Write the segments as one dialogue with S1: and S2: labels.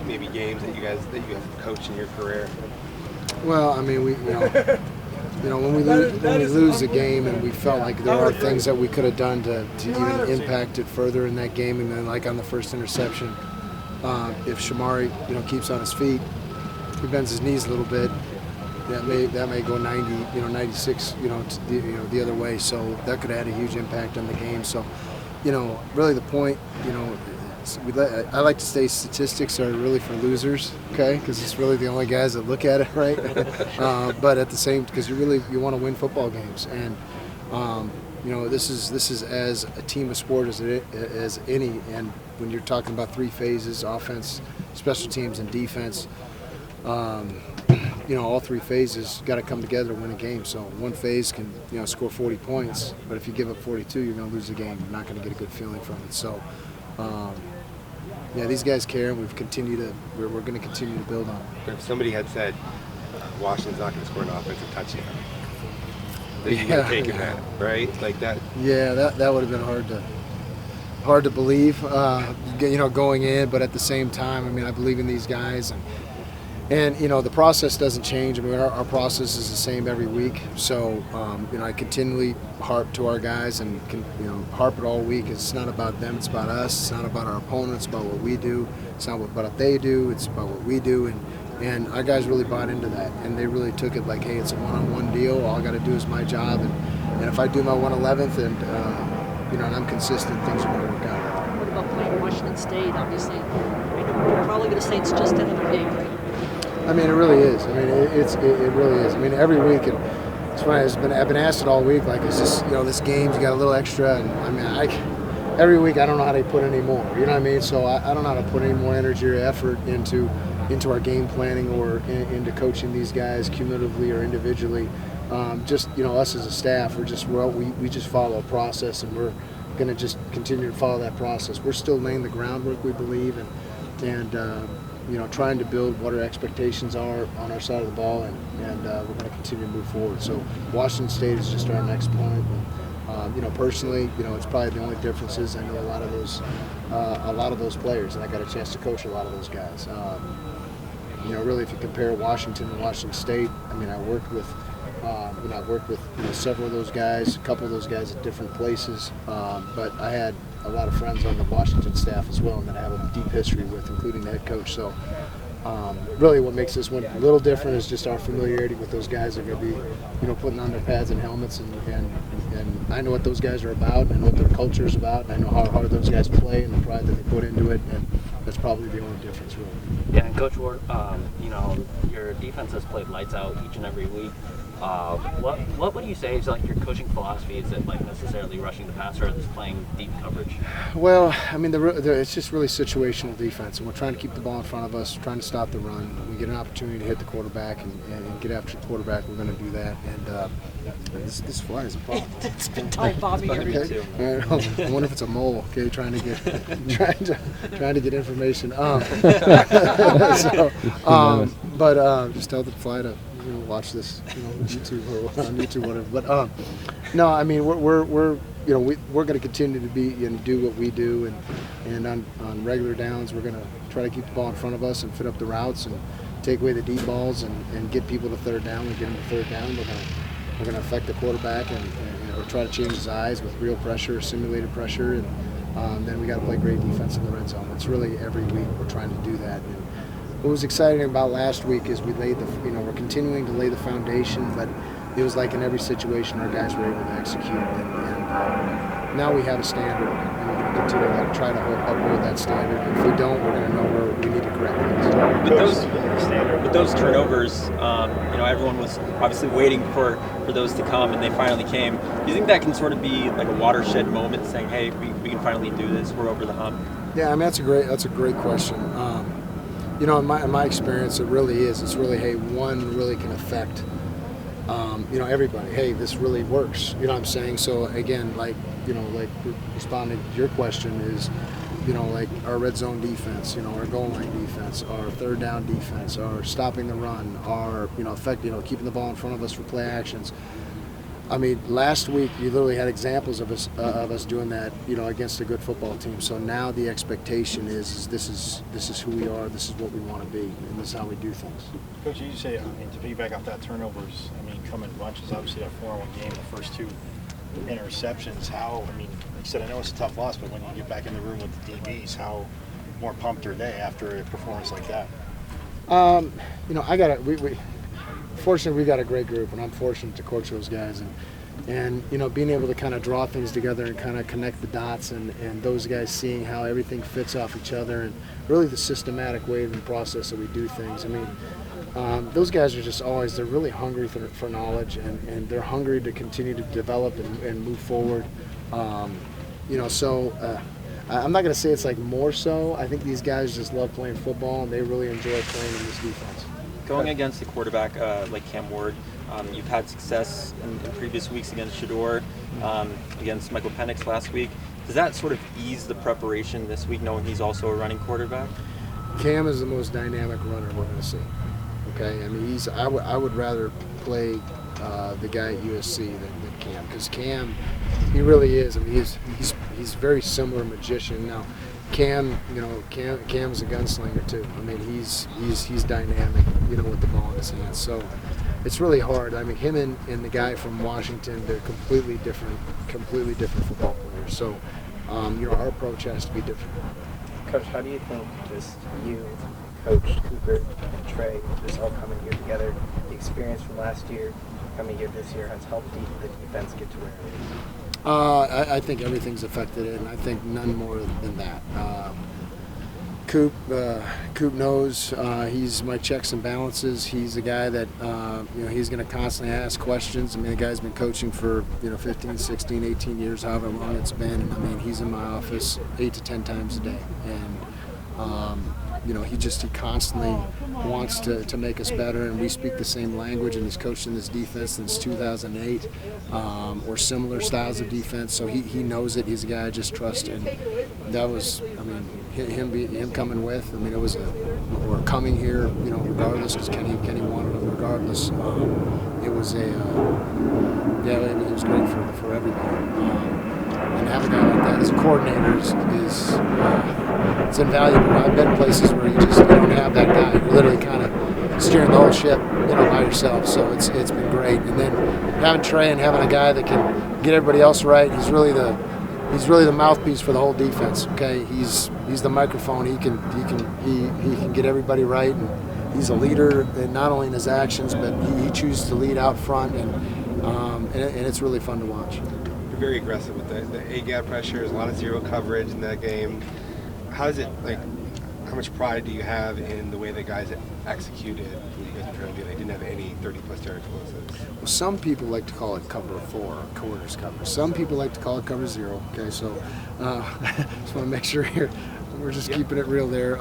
S1: maybe games that you have coached in your career?
S2: Well, I mean, when we lose a game and we felt like there are things that we could have done to even impact it further in that game, and then like on the first interception, if Shamari keeps on his feet, he bends his knees a little bit, that may go 96 the other way. So that could have had a huge impact on the game. So really the point, I like to say statistics are really for losers, okay? Because it's really the only guys that look at it, right? But at the same, because you want to win football games, and this is as a team of sport as any. And when you're talking about three phases: offense, special teams, and defense, all three phases got to come together to win a game. So one phase can score 40 points, but if you give up 42, you're going to lose the game. You're not going to get a good feeling from it. So. These guys care, and we're going to continue to build on it.
S1: If somebody had said Washington's not going to score an offensive touchdown, that you would have taken that, right? Like that. Yeah,
S2: that would have been hard to believe, going in. But at the same time, I mean, I believe in these guys, and the process doesn't change. I mean, our process is the same every week. So I continually harp to our guys and harp it all week. It's not about them, it's about us. It's not about our opponents, it's about what we do. It's not about what they do, it's about what we do. And our guys really bought into that, and they really took it like, hey, it's a one-on-one deal. All I got to do is my job, and if I do my 111th and I'm consistent, things are going to work out.
S3: What about playing Washington State? Obviously, you're probably going to say it's just another game, right?
S2: I mean, it really is. I mean, it really is. I mean, every week, it's funny. I've been asked it all week. Like, is this this game? You got a little extra, and I mean, every week I don't know how to put any more. You know what I mean? So I don't know how to put any more energy or effort into our game planning or into coaching these guys cumulatively or individually. Just us as a staff, we just follow a process, and we're going to just continue to follow that process. We're still laying the groundwork, we believe, and trying to build what our expectations are on our side of the ball, and we're going to continue to move forward. So Washington State is just our next point. And, personally, it's probably the only difference is I know a lot of those players, and I got a chance to coach a lot of those guys. Really, if you compare Washington and Washington State, I mean, I've worked with several of those guys, a couple of those guys at different places, but I had a lot of friends on the Washington staff as well, and that I have a deep history with, including the head coach. So really what makes this one a little different is just our familiarity with those guys that are going to be putting on their pads and helmets, and I know what those guys are about, and I know what their culture is about, and I know how hard those guys play and the pride that they put into it, and that's probably the only difference, really.
S4: Yeah, and Coach Ward, your defense has played lights out each and every week. What would you say is like your coaching philosophy? Is it like necessarily rushing the passer, or is playing deep coverage?
S2: Well, I mean, it's just really situational defense, and we're trying to keep the ball in front of us, trying to stop the run. When we get an opportunity to hit the quarterback and get after the quarterback, we're going to do that. And this fly is a problem.
S3: It's been time bombing every
S4: too.
S2: I wonder if it's a mole. Okay, trying to get information. Just tell the fly to watch this, YouTube or on YouTube, whatever. But no, I mean we're going to continue to be and do what we do, and on regular downs we're going to try to keep the ball in front of us and fit up the routes and take away the deep balls and get people to third down. We get them to third down. We're going to affect the quarterback and or try to change his eyes with real pressure, simulated pressure, and then we got to play great defense in the red zone. It's really every week we're trying to do that. And what was exciting about last week is we laid we're continuing to lay the foundation, but it was like in every situation our guys were able to execute, and now we have a standard, and we're going to continue to try to uphold that standard. And if we don't, we're going to know where we need to correct things.
S5: With those turnovers, everyone was obviously waiting for those to come, and they finally came. Do you think that can sort of be like a watershed moment, saying, "Hey, we can finally do this. We're over the hump"?
S2: Yeah, I mean that's a great question. In my experience, it really is. It's really, hey, one really can affect, everybody. Hey, this really works. You know what I'm saying? So again, like responding to your question is, like our red zone defense, our goal line defense, our third down defense, our stopping the run, our, keeping the ball in front of us for play actions. I mean, last week you literally had examples of us doing that, against a good football team. So now the expectation is this is who we are, this is what we want to be, and this is how we do things.
S6: Coach, you say, to piggyback off that, turnovers, come in bunches. Obviously, that 4-1 game, the first 2 interceptions. Like you said, I know it's a tough loss, but when you get back in the room with the DBs, how more pumped are they after a performance like that? Fortunately, we got a great group, and I'm fortunate to coach those guys, and being able to kind of draw things together and kind of connect the dots, and those guys seeing how everything fits off each other, and really the systematic way and process that we do things. Those guys are just always, they're really hungry for knowledge, and they're hungry to continue to develop and move forward. I'm not going to say it's like more so. I think these guys just love playing football, and they really enjoy playing in this defense.
S5: Going against a quarterback like Cam Ward, you've had success in previous weeks against Shador, against Michael Penix last week. Does that sort of ease the preparation this week, knowing he's also a running quarterback?
S2: Cam is the most dynamic runner we're going to see. Okay, I would rather play the guy at USC than Cam, because Cam, he really is. He's very similar magician. Now, Cam's a gunslinger too. He's dynamic, with the ball in his hands. So it's really hard. Him and the guy from Washington, they're completely different football players. So, our approach has to be different.
S7: Coach, how do you think just you, Coach, Cooper, and Trey, just all coming here together, the experience from last year, coming here this year, has helped the defense get to where it is?
S2: I think everything's affected it, and I think none more than that. Coop knows he's my checks and balances. He's a guy that he's going to constantly ask questions. The guy's been coaching for 15, 16, 18 years, however long it's been. And he's in my office 8 to 10 times a day, and he constantly wants to make us better, and we speak the same language, and he's coached in this defense since 2008, or similar styles of defense, so he knows it. He's a guy I just trust, and that was, him coming with, it was or coming here, regardless, because Kenny wanted him regardless. It was it was great for everybody. And have a guy like that as a coordinator is it's invaluable. I've been places where you don't have that guy. You're literally kind of steering the whole ship, by yourself. So it's been great. And then having Trey and having a guy that can get everybody else right. He's really the mouthpiece for the whole defense. Okay, he's the microphone. He can get everybody right, and he's a leader, and not only in his actions, but he chooses to lead out front, and it's really fun to watch.
S1: You're very aggressive with the A-gap pressure. There's a lot of zero coverage in that game. How is it, how much pride do you have in the way the guys executed what you guys were trying to do? They didn't have any 30-plus yard explosives.
S2: Well, some people like to call it cover 4, or quarters cover. Some people like to call it cover 0. Okay, so just want to make sure here we're just keeping it real there.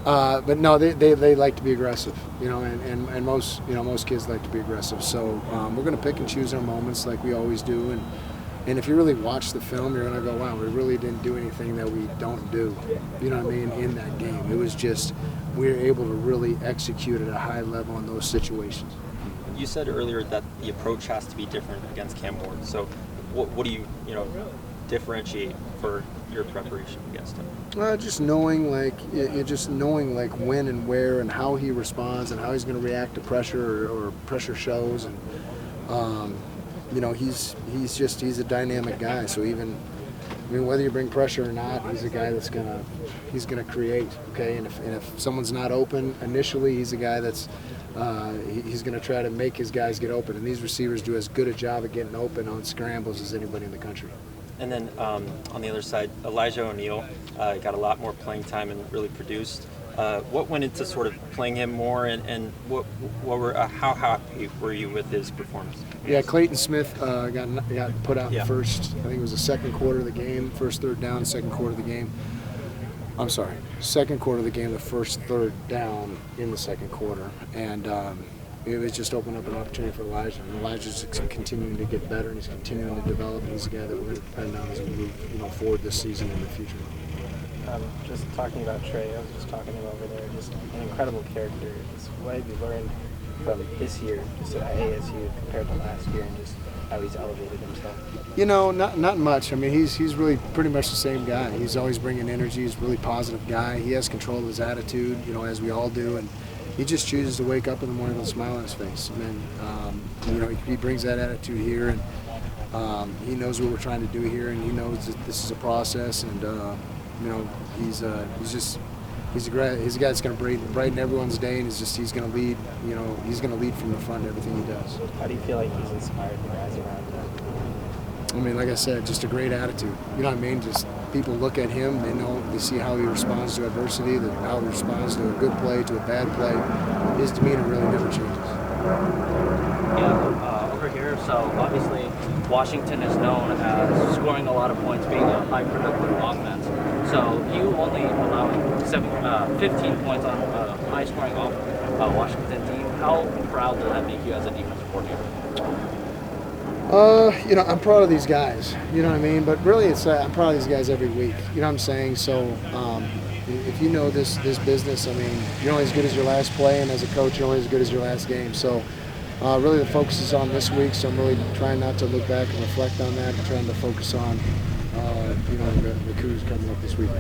S2: But no, they like to be aggressive, and most kids like to be aggressive. So we're going to pick and choose our moments like we always do, and if you really watch the film, you're going to go, wow, we really didn't do anything that we don't do, in that game. It was just we were able to really execute at a high level in those situations.
S5: You said earlier that the approach has to be different against Cam Ward. So what do you differentiate for your preparation against him?
S2: Just knowing when and where and how he responds and how he's going to react to pressure or pressure shows, and he's a dynamic guy. So whether you bring pressure or not, he's a guy that's gonna create. Okay, and if someone's not open initially, he's a guy that's he's going to try to make his guys get open, and these receivers do as good a job of getting open on scrambles as anybody in the country.
S5: And then on the other side, Elijah O'Neal got a lot more playing time and really produced. What went into sort of playing him more, and how happy were you with his performance?
S2: Yeah, Clayton Smith got put out in the first, I think it was the second quarter of the game, first third down, second quarter of the game. I'm sorry, second quarter of the game, the first third down in the second quarter. And it was just opened up an opportunity for Elijah. And Elijah's just continuing to get better, and he's continuing to develop, and he's a guy that we're going to depend on as we move forward this season and in the future.
S7: Just talking about Trey, I was just talking to him over there, just an incredible character. Just what have you learned from this year, just at ASU compared to last year, and just how he's elevated himself?
S6: You know, not much. I mean, he's really pretty much the same guy. He's always bringing energy. He's a really positive guy. He has control of his attitude, you know, as we all do, and he just chooses to wake up in the morning with a smile on his face. And you know, he brings that attitude here, and he knows what we're trying to do here, and he knows that this is a process. And you know, he's a guy that's going to brighten everyone's day, and he's going to lead. You know, he's going to lead from the front in everything he does.
S7: How do you feel like he's inspired the guys around him?
S6: I mean, like I said, just a great attitude. You know what I mean? Just people look at him, they see how he responds to adversity, how he responds to a good play, to a bad play. His demeanor really never changes.
S4: Yeah, over here, so obviously Washington is known as scoring a lot of points, being a high productive offense. So you only allowing 15 points on a high-scoring Washington team. How proud does that make you as a defensive coordinator?
S6: You know, I'm proud of these guys. You know what I mean? But really, I'm proud of these guys every week. You know what I'm saying? So if you know this business, I mean, you're only as good as your last play, and as a coach, you're only as good as your last game. So really, the focus is on this week. So I'm really trying not to look back and reflect on that. I'm trying to focus on you know, the coups coming up this week.